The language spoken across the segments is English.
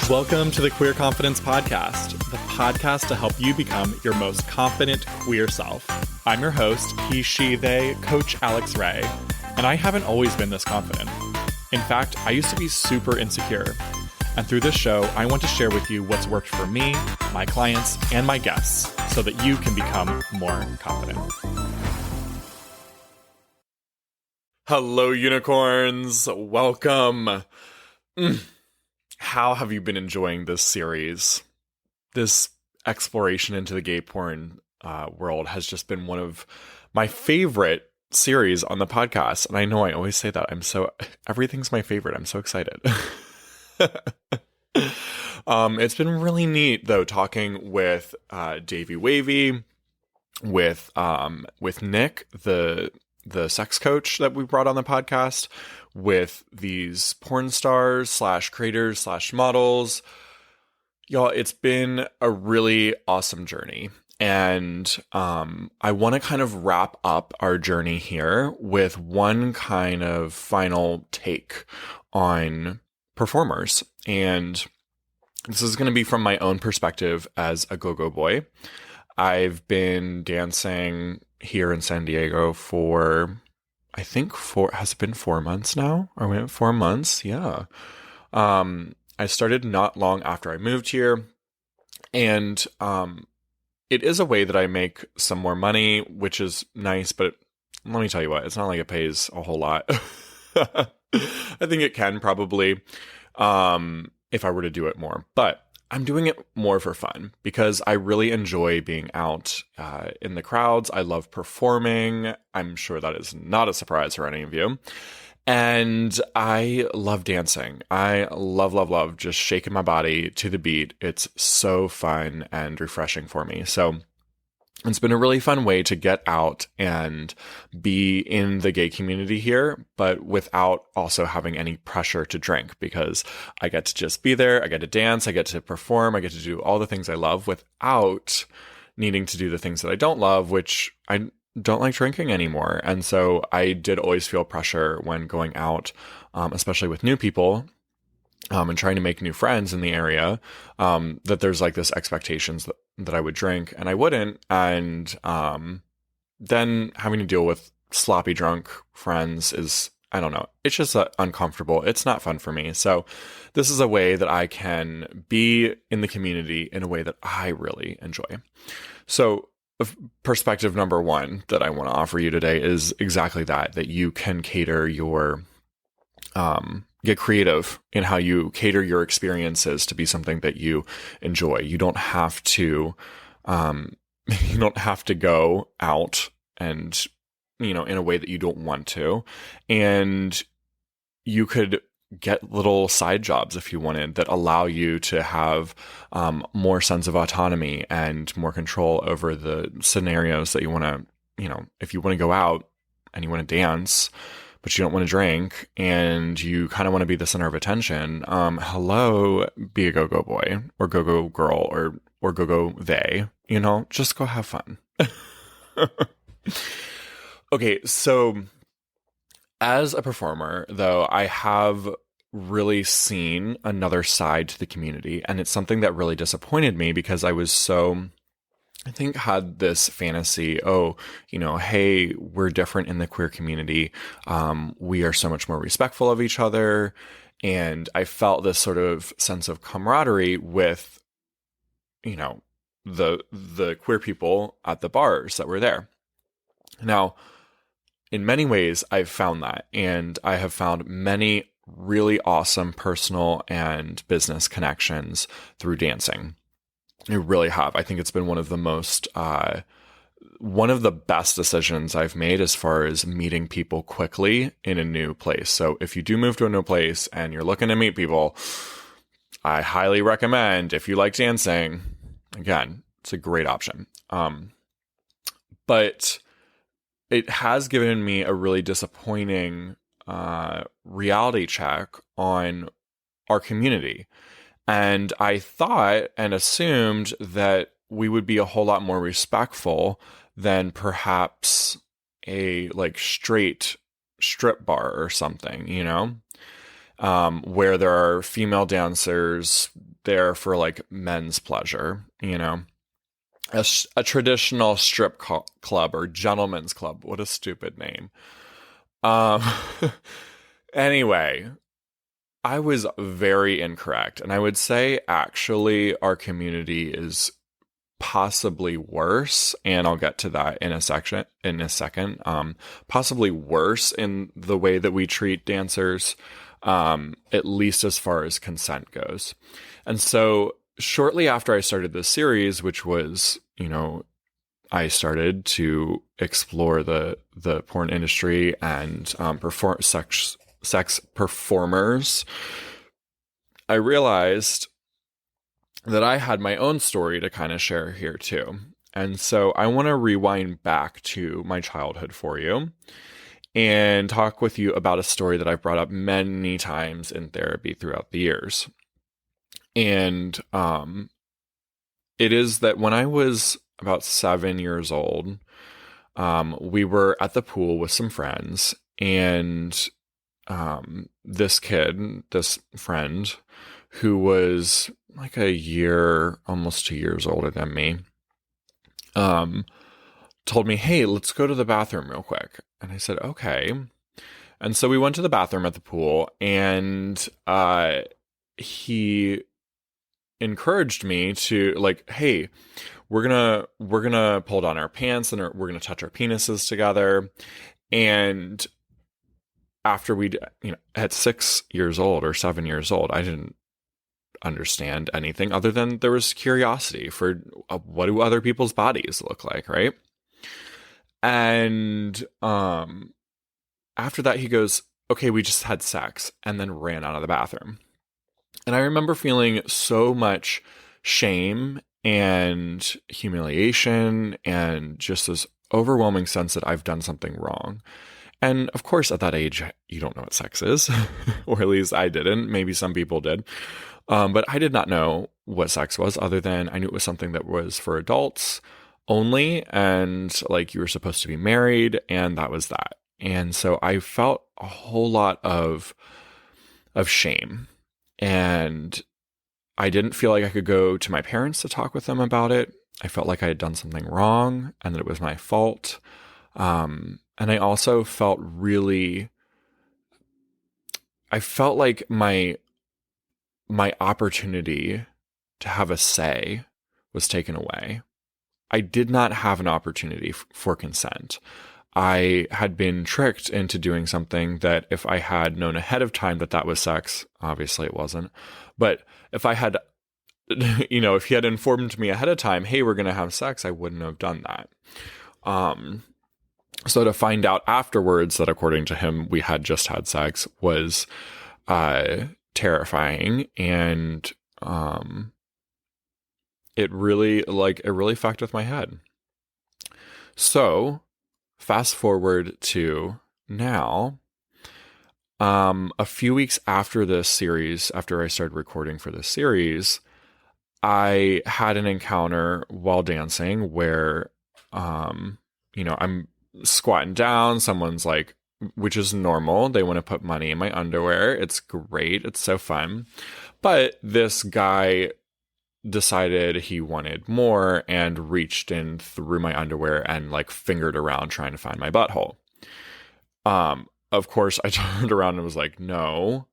Welcome to the Queer Confidence Podcast, the podcast to help you become your most confident queer self. I'm your host, he, she, they, Coach Alex Ray, and I haven't always been this confident. In fact, I used to be super insecure. And through this show, I want to share with you what's worked for me, my clients, and my guests so that you can become more confident. Hello, unicorns. Welcome. How have you been enjoying this series? This exploration into the gay porn world has just been one of my favorite series on the podcast. And I know I always say that. Everything's my favorite. I'm so excited. It's been really neat though, talking with Davey Wavy, with Nick, the sex coach that we brought on the podcast, with these porn stars / creators / models. Y'all, it's been a really awesome journey. And I want to kind of wrap up our journey here with one kind of final take on performers. And this is going to be from my own perspective as a Gogo Boy. I've been dancing here in San Diego for, has it been 4 months now? Are we at 4 months? Yeah. I started not long after I moved here. And it is a way that I make some more money, which is nice. But let me tell you what, it's not like it pays a whole lot. I think it can probably, if I were to do it more. But I'm doing it more for fun because I really enjoy being out in the crowds. I love performing. I'm sure that is not a surprise for any of you. And I love dancing. I love just shaking my body to the beat. It's so fun and refreshing for me. So it's been a really fun way to get out and be in the gay community here, but without also having any pressure to drink, because I get to just be there. I get to dance. I get to perform. I get to do all the things I love without needing to do the things that I don't love, which I don't like drinking anymore. And so I did always feel pressure when going out, especially with new people. And trying to make new friends in the area, that there's like this expectations that I would drink and I wouldn't. And then having to deal with sloppy drunk friends is, I don't know, it's just uncomfortable. It's not fun for me. So this is a way that I can be in the community in a way that I really enjoy. So perspective number one that I want to offer you today is exactly that you can cater your, get creative in how you cater your experiences to be something that you enjoy. You don't have to, go out and, in a way that you don't want to. And you could get little side jobs if you wanted that allow you to have more sense of autonomy and more control over the scenarios that you want to, if you want to go out and you want to dance, but you don't want to drink, and you kind of want to be the center of attention, hello, be a go-go boy, or go-go girl, or go-go they, just go have fun. Okay, so as a performer, though, I have really seen another side to the community, and it's something that really disappointed me because I was had this fantasy, hey, we're different in the queer community. We are so much more respectful of each other. And I felt this sort of sense of camaraderie with, the queer people at the bars that were there. Now, in many ways, I've found that, and I have found many really awesome personal and business connections through dancing. I really have. I think it's been one of the best decisions I've made as far as meeting people quickly in a new place. So if you do move to a new place and you're looking to meet people, I highly recommend, if you like dancing, again, it's a great option. But it has given me a really disappointing reality check on our community. And I thought and assumed that we would be a whole lot more respectful than perhaps a straight strip bar or something, where there are female dancers there for like men's pleasure, a traditional strip club or gentleman's club. What a stupid name. Um, anyway, I was very incorrect. And I would say actually our community is possibly worse, and I'll get to that in a second. Possibly worse in the way that we treat dancers, at least as far as consent goes. And so shortly after I started this series, which was, I started to explore the porn industry and sex performers, I realized that I had my own story to kind of share here too. And so I want to rewind back to my childhood for you and talk with you about a story that I've brought up many times in therapy throughout the years. And it is that when I was about 7 years old, we were at the pool with some friends, and this friend, who was like a year, almost 2 years older than me, told me, hey, let's go to the bathroom real quick. And I said, okay. And so we went to the bathroom at the pool, and he encouraged me to like, hey, we're gonna pull down our pants and we're gonna touch our penises together. And after we, at 6 years old or 7 years old, I didn't understand anything other than there was curiosity for what do other people's bodies look like, right? And after that, he goes, okay, we just had sex, and then ran out of the bathroom. And I remember feeling so much shame and humiliation and just this overwhelming sense that I've done something wrong. And of course, at that age, you don't know what sex is, or at least I didn't. Maybe some people did. But I did not know what sex was, other than I knew it was something that was for adults only, and like you were supposed to be married, and that was that. And so I felt a whole lot of shame, and I didn't feel like I could go to my parents to talk with them about it. I felt like I had done something wrong and that it was my fault. And I also felt I felt like my opportunity to have a say was taken away. I did not have an opportunity for consent. I had been tricked into doing something that if I had known ahead of time that was sex, obviously it wasn't, but if I had, if he had informed me ahead of time, hey, we're going to have sex, I wouldn't have done that. So to find out afterwards that according to him, we had just had sex was terrifying. And it really fucked with my head. So fast forward to now, a few weeks after this series, after I started recording for this series, I had an encounter while dancing where, I'm squatting down. Someone's like, which is normal. They want to put money in my underwear. It's great. It's so fun. But this guy decided he wanted more and reached in through my underwear and like fingered around trying to find my butthole. Of course, I turned around and was like, no.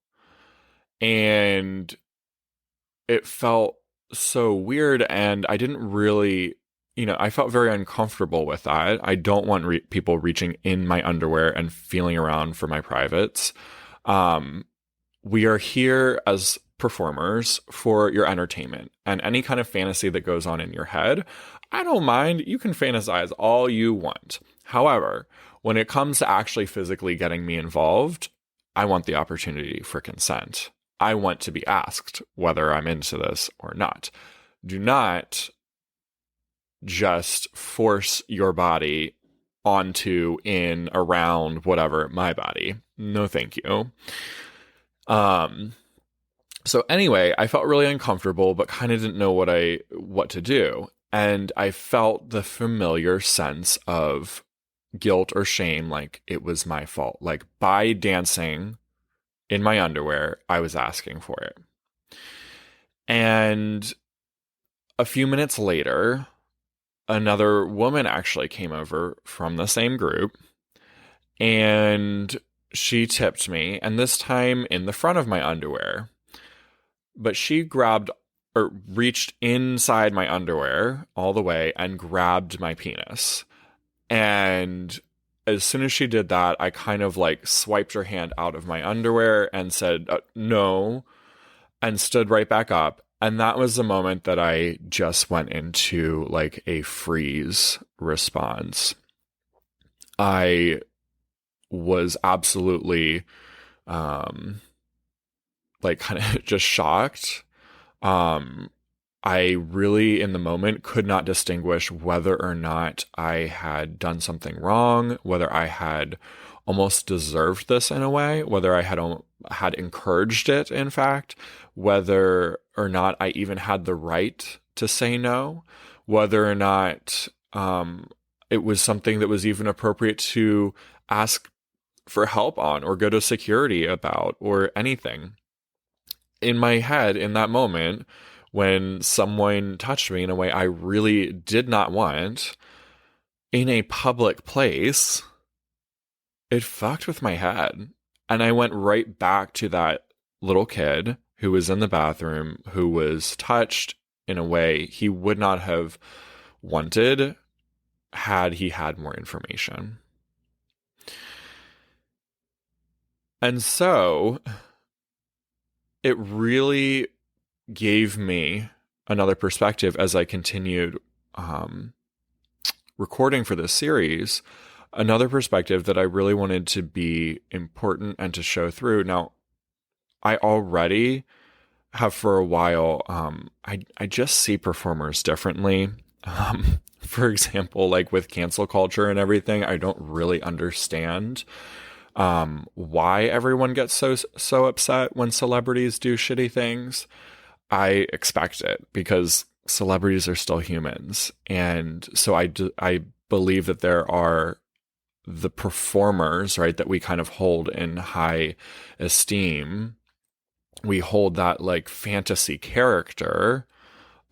And it felt so weird, and I didn't really, I felt very uncomfortable with that. I don't want people reaching in my underwear and feeling around for my privates. We are here as performers for your entertainment, and any kind of fantasy that goes on in your head, I don't mind. You can fantasize all you want. However, when it comes to actually physically getting me involved, I want the opportunity for consent. I want to be asked whether I'm into this or not. Do not just force your body onto, in, around, whatever, my body. No, thank you. So anyway, I felt really uncomfortable, but kind of didn't know what to do. And I felt the familiar sense of guilt or shame, like it was my fault. Like by dancing in my underwear, I was asking for it. And a few minutes later, another woman actually came over from the same group, and she tipped me, and this time in the front of my underwear. But she grabbed or reached inside my underwear all the way and grabbed my penis. And as soon as she did that, I kind of like swiped her hand out of my underwear and said, no, and stood right back up. And that was the moment that I just went into like a freeze response. I was absolutely, like kind of just shocked. I really, in the moment, could not distinguish whether or not I had done something wrong, whether I had almost deserved this in a way, whether I had encouraged it, in fact, whether or not I even had the right to say no, whether or not it was something that was even appropriate to ask for help on or go to security about or anything. In my head, in that moment, when someone touched me in a way I really did not want in a public place, it fucked with my head. And I went right back to that little kid who was in the bathroom, who was touched in a way he would not have wanted had he had more information. And so it really gave me another perspective as I continued recording for this series, another perspective that I really wanted to be important and to show through. Now, I already have for a while, I just see performers differently. For example, like with cancel culture and everything, I don't really understand why everyone gets so upset when celebrities do shitty things. I expect it because celebrities are still humans. And so I believe that there are the performers, right, that we kind of hold in high esteem. We hold that like fantasy character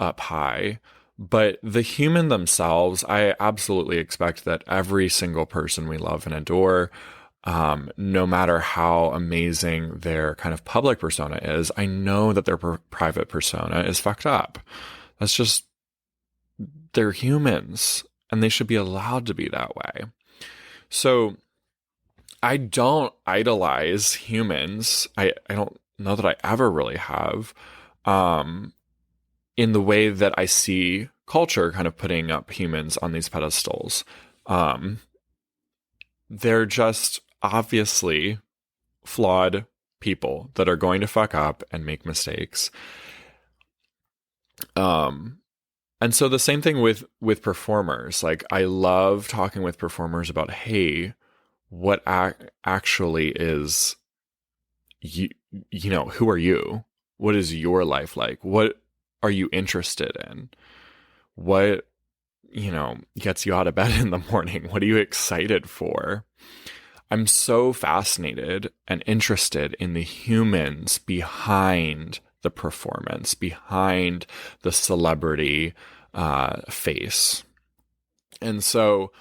up high, but the human themselves, I absolutely expect that every single person we love and adore, no matter how amazing their kind of public persona is, I know that their private persona is fucked up. That's just, they're humans and they should be allowed to be that way. So I don't idolize humans. I don't know that I ever really have, in the way that I see culture kind of putting up humans on these pedestals. They're just obviously flawed people that are going to fuck up and make mistakes. And so the same thing with performers. Like, I love talking with performers about, hey, what actually is you know, who are you? What is your life like? What are you interested in? What, you know, gets you out of bed in the morning? What are you excited for? I'm so fascinated and interested in the humans behind the performance, behind the celebrity face. And so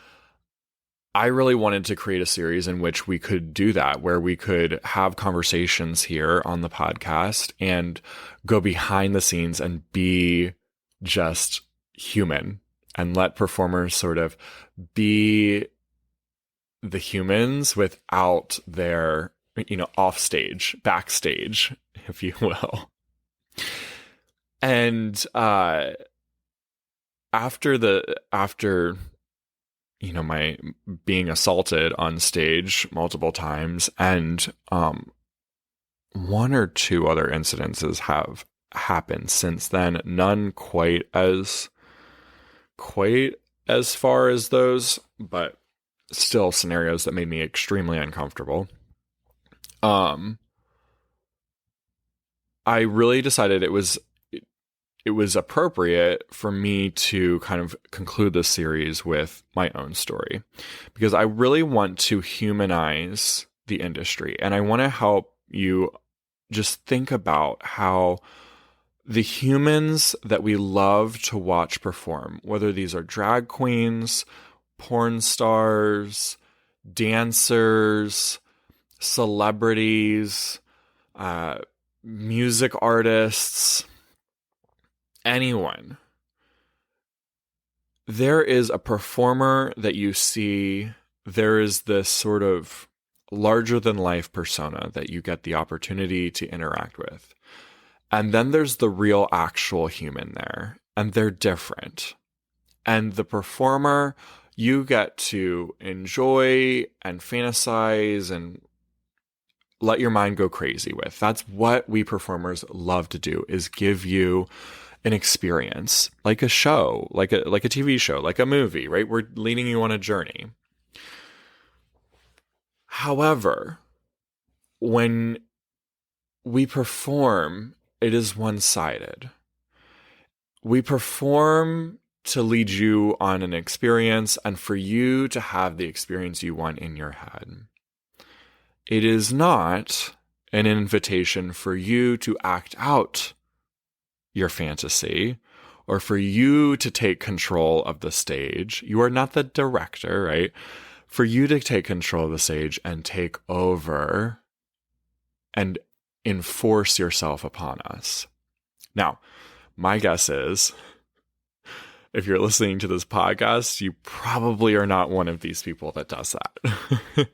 I really wanted to create a series in which we could do that, where we could have conversations here on the podcast and go behind the scenes and be just human and let performers sort of be the humans without their, you know, off stage, backstage, if you will. And after you know, my being assaulted on stage multiple times, and one or two other incidences have happened since then, none quite as far as those, but still scenarios that made me extremely uncomfortable. I really decided it was appropriate for me to kind of conclude this series with my own story, because I really want to humanize the industry, and I want to help you just think about how the humans that we love to watch perform, whether these are drag queens, porn stars, dancers, celebrities, music artists, anyone. There is a performer that you see. There is this sort of larger than life persona that you get the opportunity to interact with. And then there's the real actual human there, and they're different. And the performer, you get to enjoy and fantasize and let your mind go crazy with. That's what we performers love to do, is give you an experience, like a show, like a TV show, like a movie, right? We're leading you on a journey. However, when we perform, it is one-sided. We perform to lead you on an experience and for you to have the experience you want in your head. It is not an invitation for you to act out your fantasy or for you to take control of the stage. You are not the director, right? For you to take control of the stage and take over and enforce yourself upon us. Now, my guess is, if you're listening to this podcast, you probably are not one of these people that does that.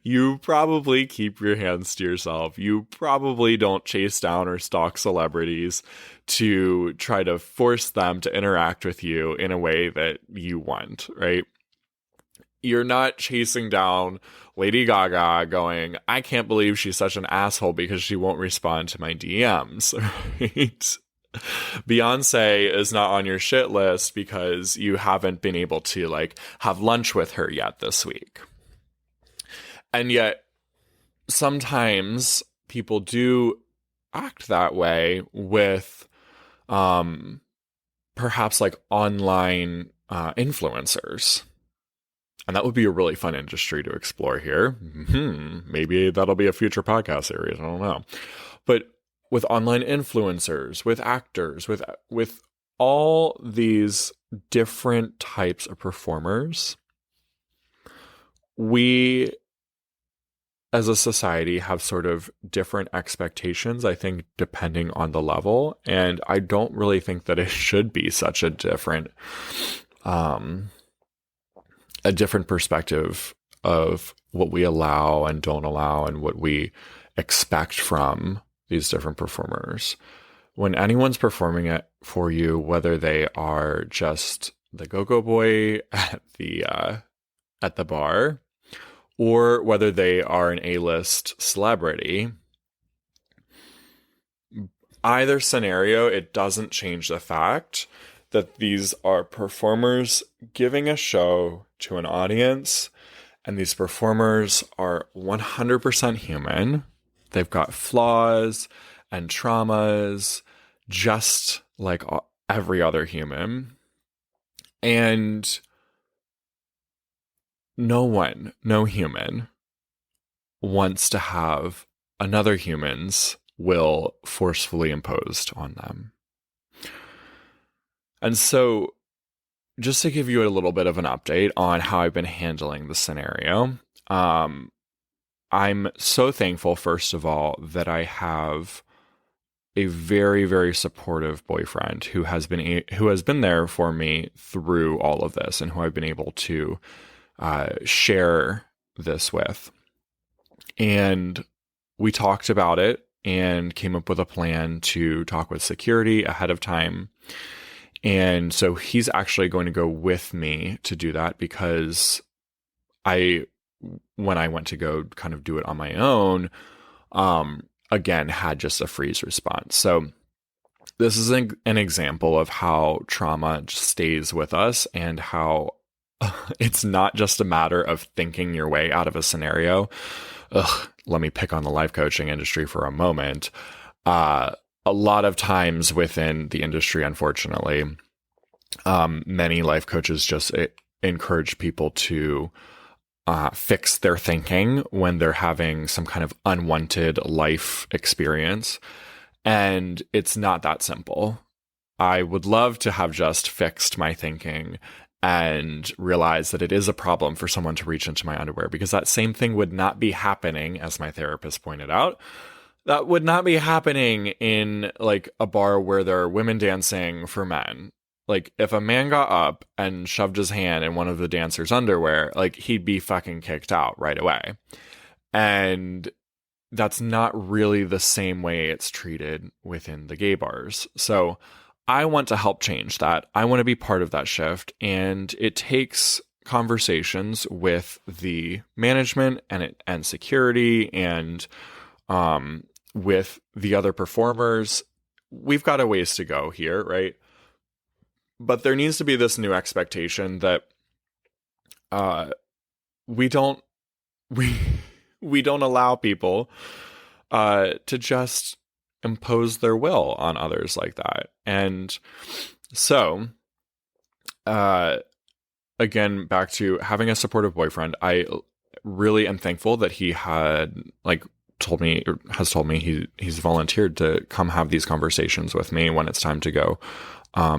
You probably keep your hands to yourself. You probably don't chase down or stalk celebrities to try to force them to interact with you in a way that you want, right? You're not chasing down Lady Gaga going, I can't believe she's such an asshole because she won't respond to my DMs, right? Beyonce is not on your shit list because you haven't been able to like have lunch with her yet this week. And yet, sometimes people do act that way with perhaps like online influencers. And that would be a really fun industry to explore here. Maybe that'll be a future podcast series. I don't know. But with online influencers, with actors, with all these different types of performers, we as a society have sort of different expectations, I think, depending on the level. And I don't really think that it should be such a different perspective of what we allow and don't allow and what we expect from these different performers. When anyone's performing it for you, whether they are just the Gogo Boy at the bar, or whether they are an A-list celebrity, either scenario, it doesn't change the fact that these are performers giving a show to an audience, and these performers are 100% human. They've got flaws and traumas, just like every other human. And no human wants to have another human's will forcefully imposed on them. And so, just to give you a little bit of an update on how I've been handling the scenario, I'm so thankful, first of all, that I have a very, very supportive boyfriend who has been there for me through all of this, and who I've been able to share this with. And we talked about it and came up with a plan to talk with security ahead of time. And so he's actually going to go with me to do that, because when I went to go kind of do it on my own, again, had just a freeze response. So this is an example of how trauma stays with us, and how it's not just a matter of thinking your way out of a scenario. Let me pick on the life coaching industry for a moment. A lot of times within the industry, unfortunately, many life coaches just encourage people to fix their thinking when they're having some kind of unwanted life experience. And it's not that simple. I would love to have just fixed my thinking and realize that it is a problem for someone to reach into my underwear, because that same thing would not be happening, as my therapist pointed out. That would not be happening in like a bar where there are women dancing for men. Like, if a man got up and shoved his hand in one of the dancers' underwear, like, he'd be fucking kicked out right away. And that's not really the same way it's treated within the gay bars. So I want to help change that. I want to be part of that shift. And it takes conversations with the management and security and with the other performers. We've got a ways to go here, right? But there needs to be this new expectation that we don't allow people to just impose their will on others like that. And so, again, back to having a supportive boyfriend, I really am thankful that he had has told me he's volunteered to come have these conversations with me when it's time to go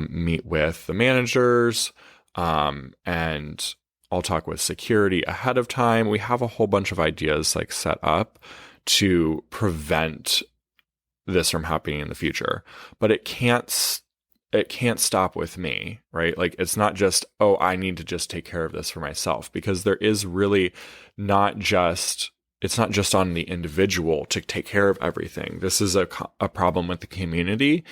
meet with the managers, and I'll talk with security ahead of time. We have a whole bunch of ideas like set up to prevent this from happening in the future, but it can't stop with me, right? Like, it's not just, oh, I need to just take care of this for myself, because there is really it's not just on the individual to take care of everything. This is a problem with the community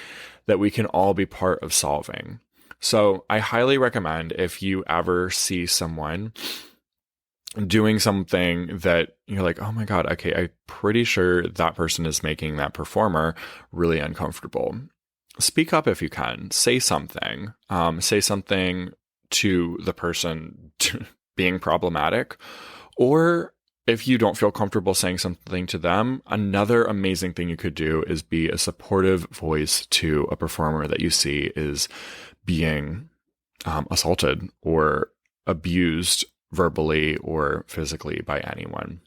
that we can all be part of solving. So I highly recommend, if you ever see someone doing something that you're like, oh my God, okay, I'm pretty sure that person is making that performer really uncomfortable, speak up if you can. Say something. Say something to the person being problematic. Or if you don't feel comfortable saying something to them, another amazing thing you could do is be a supportive voice to a performer that you see is being assaulted or abused verbally or physically by anyone.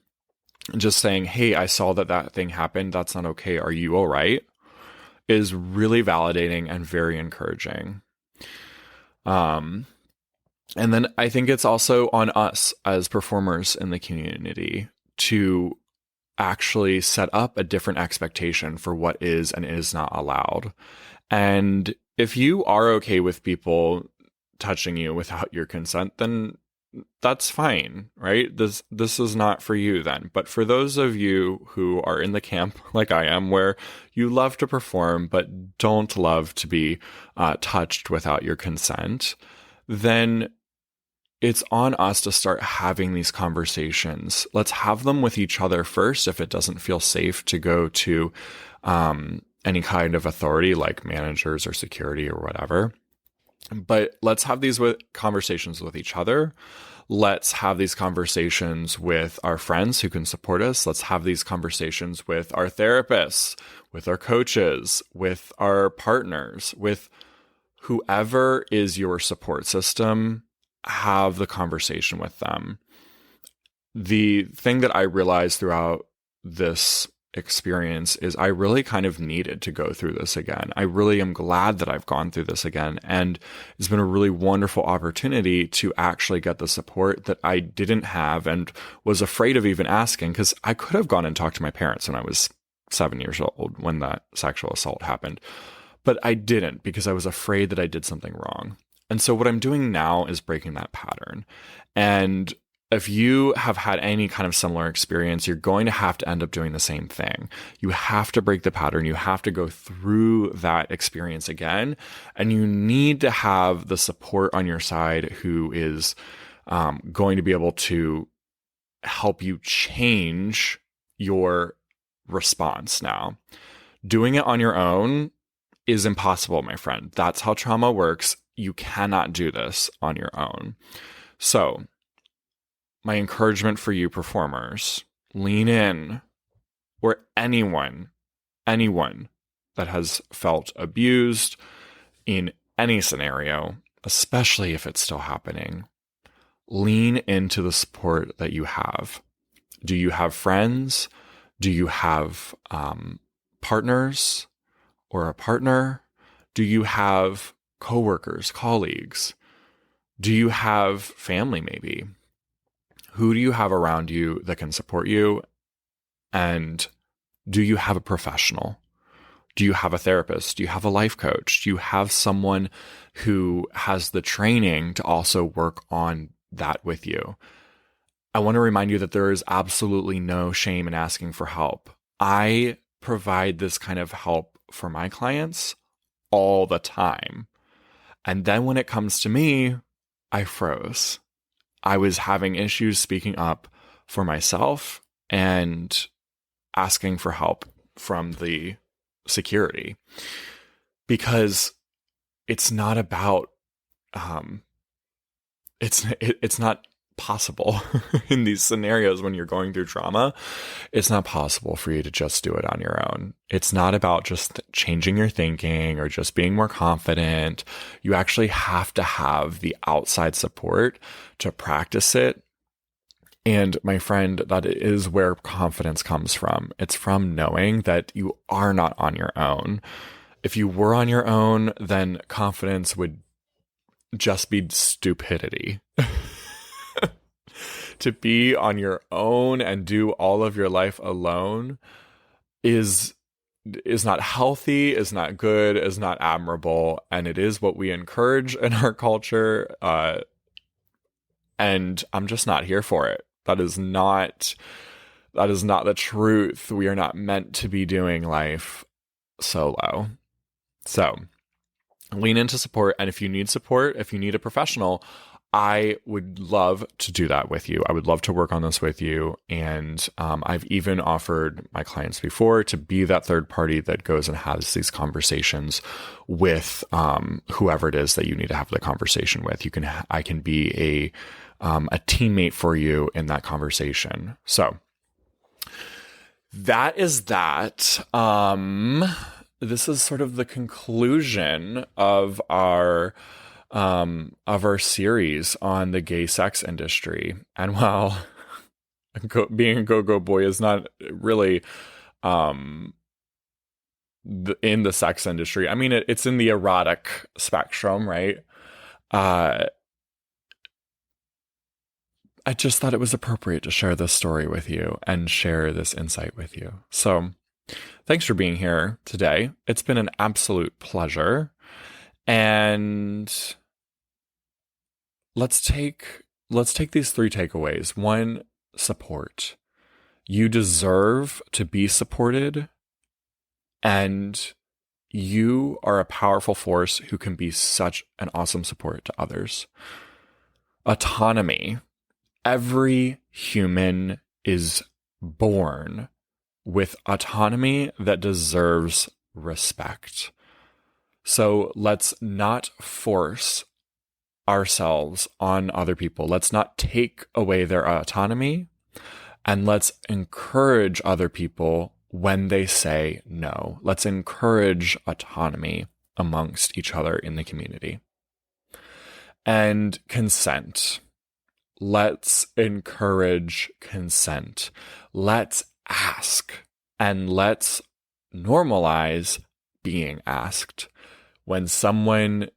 Just saying, hey, I saw that thing happened. That's not okay. Are you all right? Is really validating and very encouraging. And then I think it's also on us as performers in the community to actually set up a different expectation for what is and is not allowed. And if you are okay with people touching you without your consent, then that's fine, right? This is not for you then. But for those of you who are in the camp like I am, where you love to perform but don't love to be touched without your consent, then it's on us to start having these conversations. Let's have them with each other first if it doesn't feel safe to go to any kind of authority like managers or security or whatever. But let's have these conversations with each other. Let's have these conversations with our friends who can support us. Let's have these conversations with our therapists, with our coaches, with our partners, with whoever is your support system. Have the conversation with them. The thing that I realized throughout this experience is I really kind of needed to go through this again. I really am glad that I've gone through this again. And it's been a really wonderful opportunity to actually get the support that I didn't have and was afraid of even asking, because I could have gone and talked to my parents when I was 7 years old when that sexual assault happened. But I didn't, because I was afraid that I did something wrong. And so what I'm doing now is breaking that pattern. And if you have had any kind of similar experience, you're going to have to end up doing the same thing. You have to break the pattern. You have to go through that experience again. And you need to have the support on your side who is going to be able to help you change your response now. Doing it on your own is impossible, my friend. That's how trauma works. You cannot do this on your own. So, my encouragement for you performers, lean in, or anyone that has felt abused in any scenario, especially if it's still happening, lean into the support that you have. Do you have friends? Do you have partners? or a partner? Do you have coworkers, colleagues? Do you have family maybe? Who do you have around you that can support you? And do you have a professional? Do you have a therapist? Do you have a life coach? Do you have someone who has the training to also work on that with you? I want to remind you that there is absolutely no shame in asking for help. I provide this kind of help for my clients all the time. And then when it comes to me, I froze. I was having issues speaking up for myself and asking for help from the security, because it's not about it's not possible in these scenarios when you're going through trauma. It's not possible for you to just do it on your own. It's not about just changing your thinking or just being more confident. You actually have to have the outside support to practice it. And my friend, that is where confidence comes from. It's from knowing that you are not on your own. If you were on your own, then confidence would just be stupidity. To be on your own and do all of your life alone is not healthy, is not good, is not admirable, and it is what we encourage in our culture. And I'm just not here for it. That is not the truth. We are not meant to be doing life solo. So lean into support. And if you need support, if you need a professional, I would love to do that with you. I would love to work on this with you. And I've even offered my clients before to be that third party that goes and has these conversations with whoever it is that you need to have the conversation with. I can be a teammate for you in that conversation. So that is that. This is sort of the conclusion of our series on the gay sex industry. And while being a Gogo Boy is not really in the sex industry, I mean, it's in the erotic spectrum, right? I just thought it was appropriate to share this story with you and share this insight with you. So thanks for being here today. It's been an absolute pleasure. And let's take these 3 takeaways. 1, support. You deserve to be supported, and you are a powerful force who can be such an awesome support to others. Autonomy. Every human is born with autonomy that deserves respect. So let's not force ourselves on other people. Let's not take away their autonomy, and let's encourage other people when they say no. Let's encourage autonomy amongst each other in the community. And consent. Let's encourage consent. Let's ask, and let's normalize being asked. When someone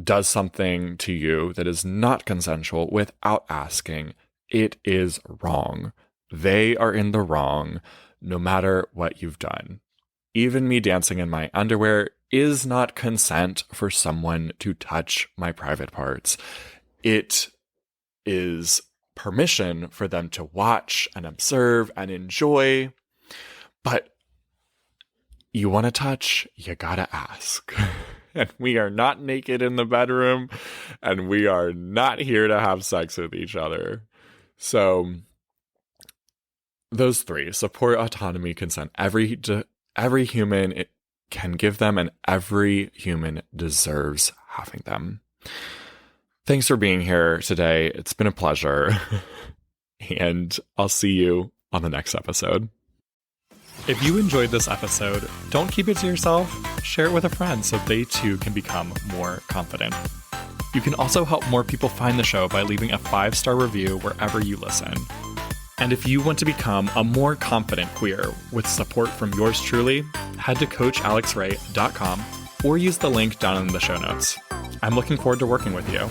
does something to you that is not consensual without asking, it is wrong. They are in the wrong, no matter what you've done. Even me dancing in my underwear is not consent for someone to touch my private parts. It is permission for them to watch and observe and enjoy. But you want to touch, you gotta ask. And we are not naked in the bedroom, and we are not here to have sex with each other. So those 3, support, autonomy, consent. Every human can give them, and every human deserves having them. Thanks for being here today. It's been a pleasure. And I'll see you on the next episode. If you enjoyed this episode, don't keep it to yourself. Share it with a friend so they too can become more confident. You can also help more people find the show by leaving a 5-star review wherever you listen. And if you want to become a more confident queer with support from yours truly, head to coachalexray.com or use the link down in the show notes. I'm looking forward to working with you.